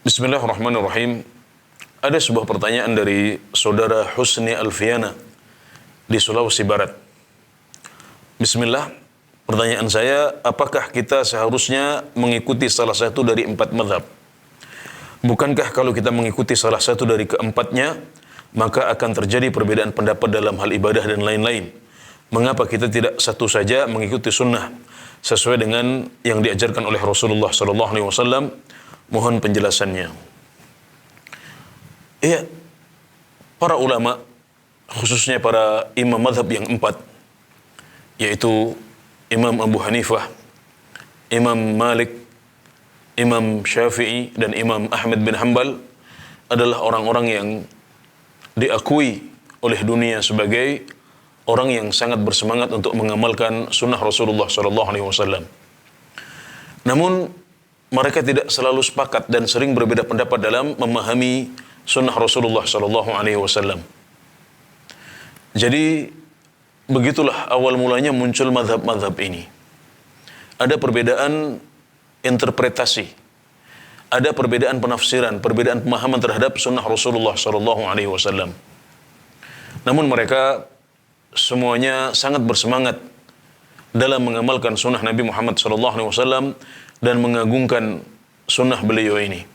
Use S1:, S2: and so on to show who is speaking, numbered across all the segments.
S1: Bismillahirrahmanirrahim. Ada sebuah pertanyaan dari saudara Husni Alfiana di Sulawesi Barat. Bismillah, pertanyaan saya, apakah kita seharusnya mengikuti salah satu dari 4 mazhab? Bukankah kalau kita mengikuti salah satu dari keempatnya, maka akan terjadi perbedaan pendapat dalam hal ibadah dan lain-lain? Mengapa kita tidak satu saja mengikuti sunnah sesuai dengan yang diajarkan oleh Rasulullah SAW? Mohon penjelasannya. Iya, para ulama, khususnya para imam mazhab yang 4, yaitu Imam Abu Hanifah, Imam Malik, Imam Syafi'i, dan Imam Ahmad bin Hanbal, adalah orang-orang yang diakui oleh dunia sebagai orang yang sangat bersemangat untuk mengamalkan sunnah Rasulullah SAW. Namun, mereka tidak selalu sepakat dan sering berbeda pendapat dalam memahami sunnah Rasulullah SAW. Jadi, begitulah awal mulanya muncul mazhab-mazhab ini. Ada perbedaan interpretasi, ada perbedaan penafsiran, perbedaan pemahaman terhadap sunnah Rasulullah SAW. Namun mereka semuanya sangat bersemangat dalam mengamalkan sunnah Nabi Muhammad SAW dan mengagungkan sunnah beliau ini.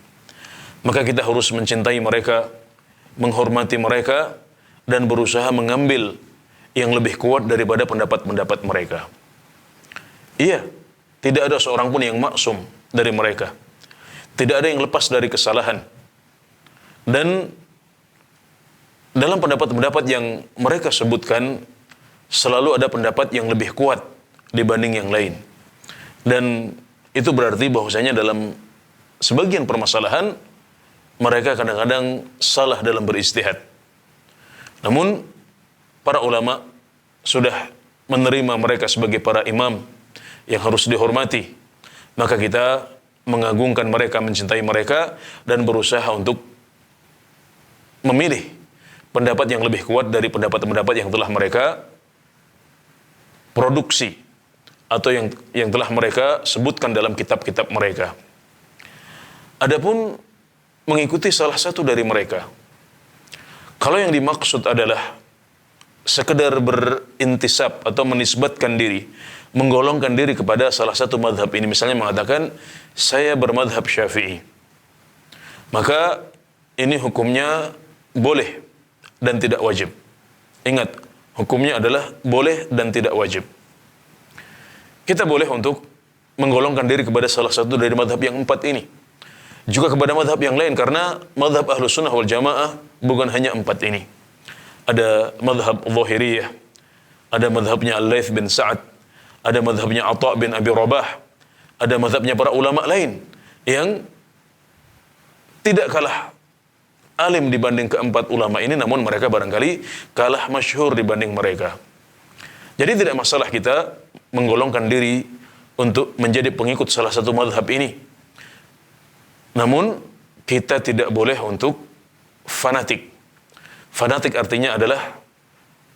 S1: Maka kita harus mencintai mereka, menghormati mereka, dan berusaha mengambil yang lebih kuat daripada pendapat-pendapat mereka. Iya, tidak ada seorang pun yang maksum dari mereka. Tidak ada yang lepas dari kesalahan. Dan dalam pendapat-pendapat yang mereka sebutkan, selalu ada pendapat yang lebih kuat dibanding yang lain. Dan itu berarti bahwasanya dalam sebagian permasalahan, mereka kadang-kadang salah dalam beristihad. Namun, para ulama sudah menerima mereka sebagai para imam yang harus dihormati. Maka kita mengagungkan mereka, mencintai mereka, dan berusaha untuk memilih pendapat yang lebih kuat dari pendapat-pendapat yang telah mereka produksi atau yang telah mereka sebutkan dalam kitab-kitab mereka. Adapun mengikuti salah satu dari mereka, kalau yang dimaksud adalah sekedar berintisab atau menisbatkan diri, menggolongkan diri kepada salah satu madhab ini, misalnya mengatakan saya bermadhab Syafi'i, maka ini hukumnya boleh dan tidak wajib. Ingat, hukumnya adalah boleh dan tidak wajib. Kita boleh untuk menggolongkan diri kepada salah satu dari madhab yang 4 ini, juga kepada madhab yang lain, karena madhab Ahlus Sunnah wal Jamaah bukan hanya 4 ini. Ada madhab Zahiriyah, ada madhabnya Al-Laits bin Sa'ad, ada madhabnya Atha bin Abi Rabah, ada madhabnya para ulama lain yang tidak kalah alim dibanding keempat ulama ini, namun mereka barangkali kalah masyhur dibanding mereka. Jadi tidak masalah kita menggolongkan diri untuk menjadi pengikut salah satu madhab ini. Namun, kita tidak boleh untuk fanatik. Fanatik artinya adalah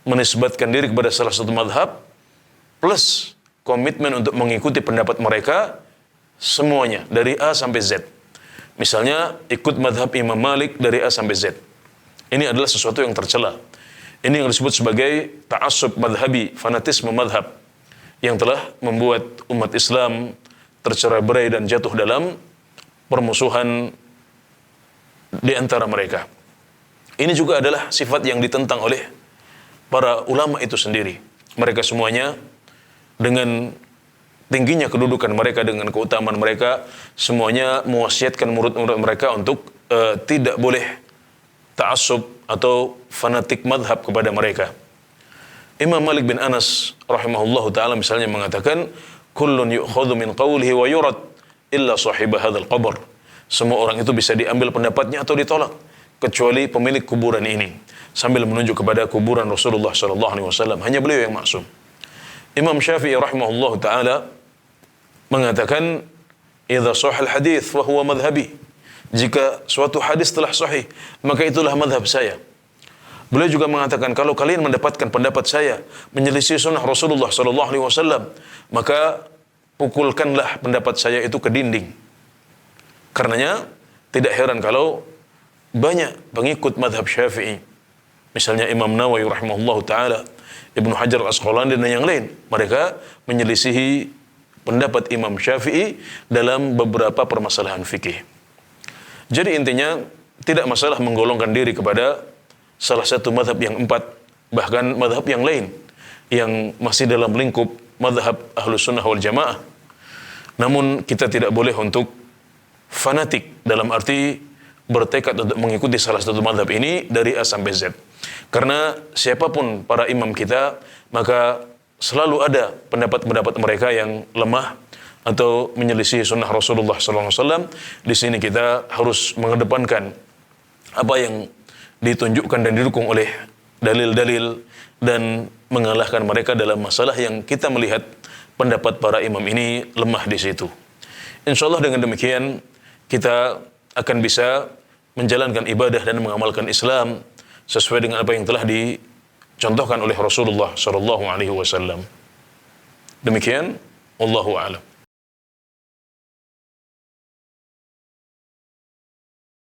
S1: menisbatkan diri kepada salah satu madhab, plus komitmen untuk mengikuti pendapat mereka semuanya, dari A sampai Z. Misalnya, ikut madhab Imam Malik dari A sampai Z. Ini adalah sesuatu yang tercela. Ini yang disebut sebagai ta'assub madhabi, fanatisme madhab, yang telah membuat umat Islam tercerai-berai dan jatuh dalam permusuhan di antara mereka. Ini juga adalah sifat yang ditentang oleh para ulama itu sendiri. Mereka semuanya dengan tingginya kedudukan mereka, dengan keutamaan mereka, semuanya mewasiatkan murid-murid mereka untuk tidak boleh ta'assub atau fanatik madhab kepada mereka. Imam Malik bin Anas rahimahullahu ta'ala misalnya mengatakan, kullun yu'khadhu min qawlihi wa yurad illa sahibah hadzal qabr. Semua orang itu bisa diambil pendapatnya atau ditolak, kecuali pemilik kuburan ini, sambil menunjuk kepada kuburan Rasulullah SAW. Hanya beliau yang maksum. Imam Syafi'i rahimahullahu ta'ala mengatakan, idza sahal hadits fa huwa madhhabi. Jika suatu hadis telah sahih, maka itulah madhab saya. Beliau juga mengatakan, kalau kalian mendapatkan pendapat saya menyelisih sunnah Rasulullah SAW, maka pukulkanlah pendapat saya itu ke dinding. Karenanya tidak heran kalau banyak pengikut madhab Syafi'i, misalnya Imam Nawawi rahimahullahu taala, Ibnu Hajar Al-Asqalani dan yang lain, mereka menyelisihi pendapat Imam Syafi'i dalam beberapa permasalahan fikih. Jadi intinya tidak masalah menggolongkan diri kepada salah satu madhab yang 4, bahkan madhab yang lain yang masih dalam lingkup madhab Ahlus Sunnah wal Jamaah. Namun kita tidak boleh untuk fanatik dalam arti bertekad untuk mengikuti salah satu madhab ini dari A sampai Z. Karena siapapun para imam kita, maka selalu ada pendapat-pendapat mereka yang lemah atau menyelisih sunnah Rasulullah SAW. Di sini kita harus mengedepankan apa yang ditunjukkan dan didukung oleh dalil-dalil dan mengalahkan mereka dalam masalah yang kita melihat pendapat para imam ini lemah di situ. Insyaallah dengan demikian kita akan bisa menjalankan ibadah dan mengamalkan Islam sesuai dengan apa yang telah dicontohkan oleh Rasulullah SAW. Demikian, wallahu a'lam.